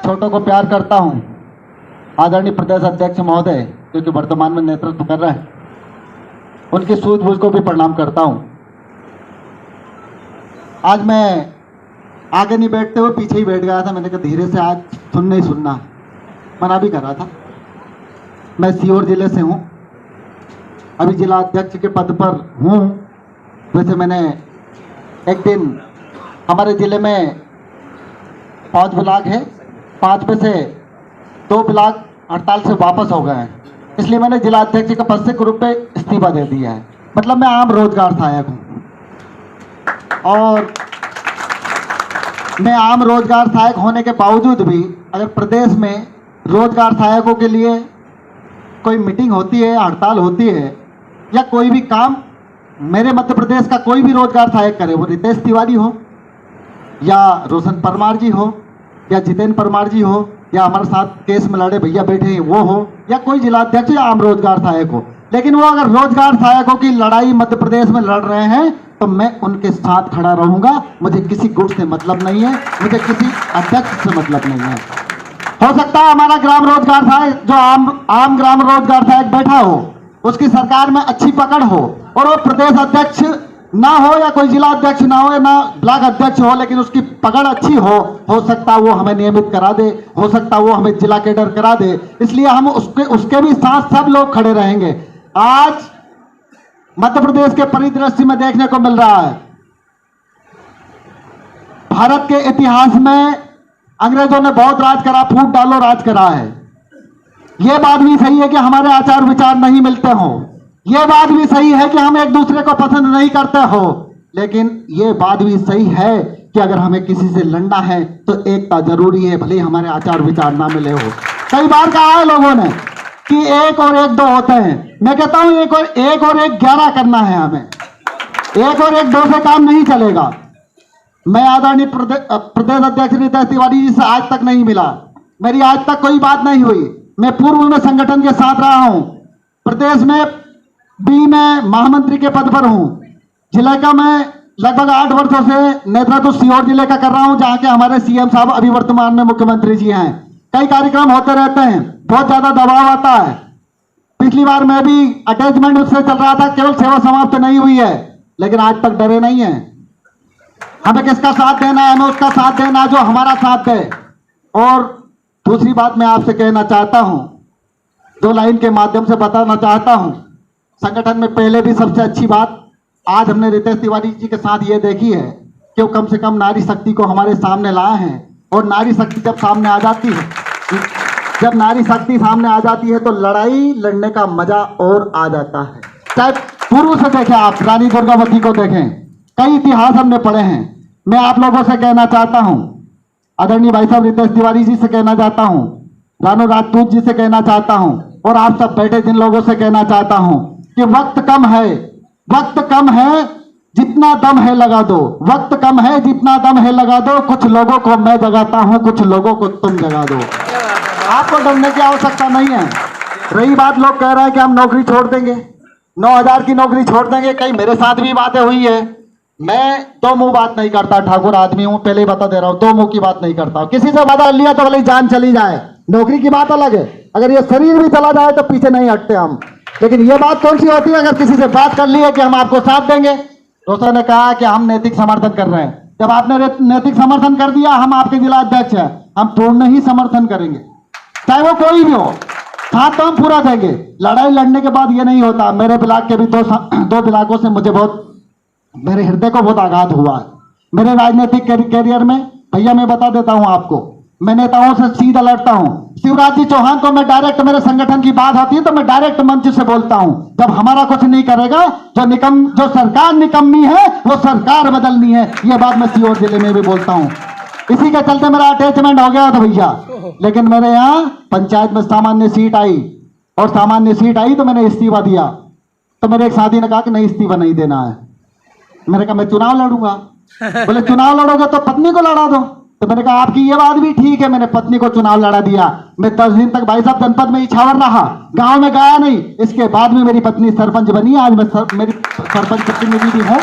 छोटों को प्यार करता हूँ। आदरणीय प्रदेश अध्यक्ष महोदय जो कि वर्तमान में नेतृत्व कर रहे हैं, उनकी सूझबूझ को भी प्रणाम करता हूँ। आज मैं आगे नहीं बैठते हुए पीछे ही बैठ गया था। मैंने कहा धीरे से आज सुनना ही सुनना, मना भी कर रहा था। मैं सीहोर जिले से हूँ, अभी जिला अध्यक्ष के पद पर हूँ। वैसे मैंने एक दिन हमारे ज़िले में 5 ब्लॉक है, 5 में से 2 ब्लॉक हड़ताल से वापस हो गए हैं, इसलिए मैंने जिला अध्यक्ष के पद से ग्रुप पे इस्तीफा दे दिया है। मतलब मैं आम रोजगार सहायक हूँ और मैं आम रोजगार सहायक होने के बावजूद भी अगर प्रदेश में रोजगार सहायकों के लिए कोई मीटिंग होती है, हड़ताल होती है या कोई भी काम मेरे मध्य प्रदेश का कोई भी रोजगार सहायक करे, वो रितेश तिवारी हो या रोशन परमार जी हो या जितेंद्र परमार जी हो या हमारे साथ केस में लड़े भैया बैठे हैं वो हो या कोई जिला अध्यक्ष या आम रोजगार सहायक हो, लेकिन वो अगर रोजगार सहायकों की लड़ाई मध्य प्रदेश में लड़ रहे हैं तो मैं उनके साथ खड़ा रहूंगा। मुझे किसी गुट से मतलब नहीं है, मुझे किसी अध्यक्ष से मतलब नहीं है। हो सकता है हमारा ग्राम रोजगार सहायक जो आम ग्राम रोजगार सहायक बैठा हो उसकी सरकार में अच्छी पकड़ हो और वो प्रदेश अध्यक्ष ना हो या कोई जिला अध्यक्ष ना हो या ना ब्लॉक अध्यक्ष हो, लेकिन उसकी पकड़ अच्छी हो सकता है वो हमें नियमित करा दे, हो सकता है वो हमें जिला कैडर करा दे। इसलिए हम उसके भी साथ सब लोग खड़े रहेंगे। आज मध्य प्रदेश के परिदृश्य में देखने को मिल रहा है, भारत के इतिहास में अंग्रेजों ने बहुत राज करा, फूट डालो राज करा है। यह बात भी सही है कि हमारे आचार विचार नहीं मिलते हो, यह बात भी सही है कि हम एक दूसरे को पसंद नहीं करते हो, लेकिन यह बात भी सही है कि अगर हमें किसी से लड़ना है तो एकता जरूरी है, भले हमारे आचार विचार ना मिले हो। कई बार कहा है लोगों ने कि 1 और 1 2 होते हैं। मैं कहता हूं 1 और 1 11 करना है हमें। 1 और 1 2 से काम नहीं चलेगा। मैं आदरणीय प्रदेश अध्यक्ष रितेश तिवारी जी से आज तक नहीं मिला, मेरी आज तक कोई बात नहीं हुई। मैं पूर्व में संगठन के साथ रहा हूं, प्रदेश में भी मैं महामंत्री के पद पर हूं। जिले का मैं लगभग 8 वर्षों से नेतृत्व सीहोर जिले का कर रहा हूं, जहां के हमारे सीएम साहब अभी वर्तमान में मुख्यमंत्री जी हैं। कई कार्यक्रम होते रहते हैं, बहुत ज्यादा दबाव आता है। पिछली बार मैं भी अटैचमेंट उससे चल रहा था, केवल सेवा समाप्त नहीं हुई है, लेकिन आज तक डरे नहीं है। हमें किसका साथ देना है, हमें उसका साथ देना जो हमारा साथ दे। और दूसरी बात मैं आपसे कहना चाहता हूं, 2 लाइन के माध्यम से बताना चाहता हूं, संगठन में पहले भी सबसे अच्छी बात आज हमने रितेश तिवारी जी के साथ ये देखी है कि वो कम से कम नारी शक्ति को हमारे सामने लाए हैं। और नारी शक्ति जब सामने आ जाती है, जब नारी शक्ति सामने आ जाती है तो लड़ाई लड़ने का मजा और आ जाता है। चाहे पूर्व से देखें, आप रानी दुर्गावती को देखें, कई इतिहास हमने पढ़े हैं। मैं आप लोगों से कहना चाहता हूं, आदरणीय भाई साहब रितेश तिवारी जी से कहना चाहता हूं, रानू राजपूत जी से कहना चाहता हूं और आप सब बैठे जिन लोगों से कहना चाहता हूं कि वक्त कम है, वक्त कम है, जितना दम है लगा दो। वक्त कम है, जितना दम है लगा दो। कुछ लोगों को मैं जगाता हूं, कुछ लोगों को तुम जगा दो। आपको डरने की आवश्यकता नहीं है। रही बात, लोग कह रहे हैं कि हम नौकरी छोड़ देंगे, 9000 की नौकरी छोड़ देंगे। कई मेरे साथ भी बातें हुई है। मैं 2 मुंह बात नहीं करता, ठाकुर आदमी हूं, पहले ही बता दे रहा हूं, 2 मुंह की बात नहीं करता। किसी से वादा लिया तो भले जान चली जाए, नौकरी की बात अलग है, अगर ये शरीर भी चला जाए तो पीछे नहीं हटते हम। लेकिन ये बात कौन सी होती है अगर किसी से बात कर ली है कि हम आपको साथ देंगे। दोस्तों ने कहा कि हम नैतिक समर्थन कर रहे हैं। जब आपने नैतिक समर्थन कर दिया, हम आपके जिला अध्यक्ष हैं, हम पूर्ण ही समर्थन करेंगे, चाहे वो कोई भी हो, साथ तो हम पूरा देंगे। लड़ाई लड़ने के बाद ये नहीं होता। मेरे ब्लॉक के भी 2 ब्लॉकों से मुझे बहुत, मेरे हृदय को बहुत आघात हुआ है। मेरे राजनीतिक कैरियर में भैया मैं बता देता हूं आपको, मैं नेताओं से सीधा लड़ता हूं। शिवराज जी चौहान को मैं डायरेक्ट, मेरे संगठन की बात आती है तो मैं डायरेक्ट मंच से बोलता हूं, जब हमारा कुछ नहीं करेगा, जो सरकार निकम्मी है वो सरकार बदलनी है। ये बात मैं सीहोर जिले में भी बोलता हूं। इसी के चलते मेरा अटैचमेंट हो गया था भैया, लेकिन मेरे यहाँ पंचायत में सामान्य सीट आई और सामान्य सीट आई तो मैंने इस्तीफा दिया। तो मेरे एक साथी ने कहा कि नहीं, इस्तीफा नहीं देना है। मैंने कहा मैं चुनाव लड़ूंगा। बोले चुनाव लड़ोगे तो पत्नी को लड़ा दो। तो मैंने कहा आपकी ये बात भी ठीक है। मैंने पत्नी को चुनाव लड़ा दिया। मैं 10 दिन तक भाई साहब जनपद में इछावर रहा, गांव में गया नहीं। इसके बाद में मेरी पत्नी सरपंच बनी। आज मैं मेरी सरपंच प्रतिनिधि भी हूँ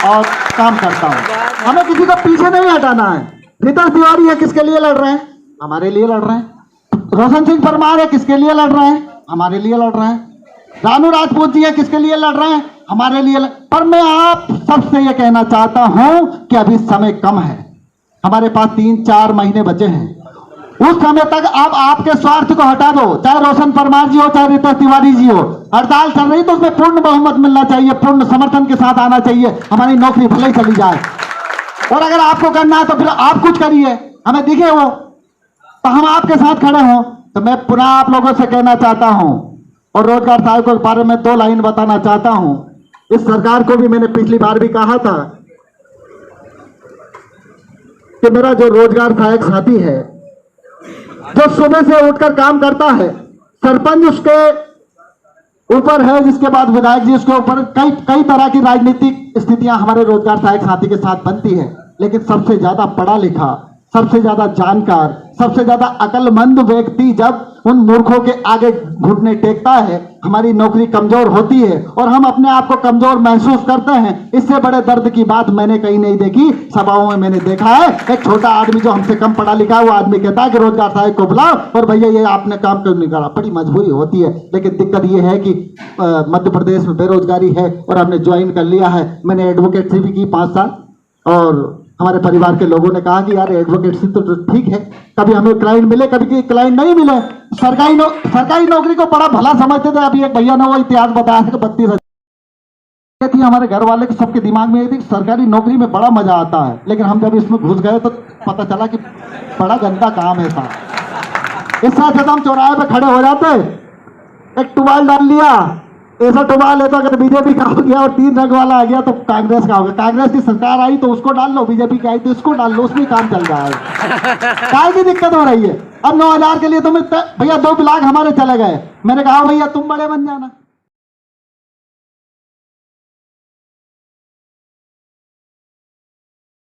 और काम करता हूँ। हमें किसी को पीछे नहीं हटाना है। रितेश तिवारी है, किसके लिए लड़ रहे हैं? हमारे लिए लड़ रहे हैं। रोशन सिंह परमार है, किसके लिए लड़ रहे हैं? हमारे लिए लड़ रहे हैं। रानू राजपूत जी है, किसके लिए लड़ रहे हैं? हमारे लिए पर मैं आप सबसे ये कहना चाहता हूं कि अभी समय कम है, हमारे पास 3-4 महीने बचे हैं। उस समय तक आप आपके स्वार्थ को हटा दो, चाहे रोशन परमार जी हो, चाहे रितेश तिवारी जी हो। हड़ताल चल रही तो उसमें पूर्ण बहुमत मिलना चाहिए, पूर्ण समर्थन के साथ आना चाहिए। हमारी नौकरी भले ही चली जाए, और अगर आपको करना है तो फिर आप कुछ करिए, हमें दिखे वो तो हम आपके साथ खड़े हों। तो मैं पुनः आप लोगों से कहना चाहता हूं और रोजगार सहायक के बारे में 2 लाइन बताना चाहता हूं। इस सरकार को भी मैंने पिछली बार भी कहा था कि मेरा जो रोजगार सहायक साथी है, जो सुबह से उठकर काम करता है, सरपंच उसके ऊपर है, जिसके बाद विधायक जी उसके ऊपर, कई तरह की राजनीतिक स्थितियां हमारे रोजगार सहायक साथी के साथ बनती है, लेकिन सबसे ज्यादा पढ़ा लिखा, सबसे ज्यादा जानकार, सबसे ज्यादा अक्लमंद व्यक्ति जब उन मूर्खों के आगे घुटने टेकता है, हमारी नौकरी कमजोर होती है और हम अपने आप को कमजोर महसूस करते हैं। इससे बड़े दर्द की बात मैंने कहीं नहीं देखी, सभाओं में मैंने देखा है। एक छोटा आदमी जो हमसे कम पढ़ा लिखा है, वो आदमी कहता है कि रोजगार सहायक को बुलाओ और भैया ये आपने काम क्यों नहीं करा। बड़ी मजबूरी होती है, लेकिन दिक्कत ये है कि मध्य प्रदेश में बेरोजगारी है और हमने ज्वाइन कर लिया है। मैंने एडवोकेसी भी की 5 साल, और हमारे परिवार के लोगों ने कहा कि यार एडवोकेसी तो ठीक है, कभी हमें क्लाइंट मिले, कभी क्लाइंट नहीं मिले। सरकारी नौकरी को बड़ा भला समझते थे। अभी एक भैया ने वो इतिहास बताया था कि 32,000 थी। हमारे घर वाले के सबके दिमाग में ये थी कि सरकारी नौकरी में बड़ा मजा आता है, लेकिन हम जब इसमें घुस गए तो पता चला कि बड़ा गंदा काम है साहब। इस तरह से हम चौराहे पे खड़े हो जाते, एक टुबाल डाल लिया, ऐसा टुबाल है तो अगर बीजेपी का हो गया और 3 रंग वाला आ गया तो कांग्रेस का होगा। कांग्रेस की सरकार आई तो उसको डाल लो, बीजेपी की आई तो इसको डाल लो, उसमें काम चल रहा है। काय की दिक्कत हो रही है? अब 9,000 के लिए तुम्हें भैया 2 ब्लाक हमारे चले गए। मैंने कहा भैया तुम बड़े बन जाना।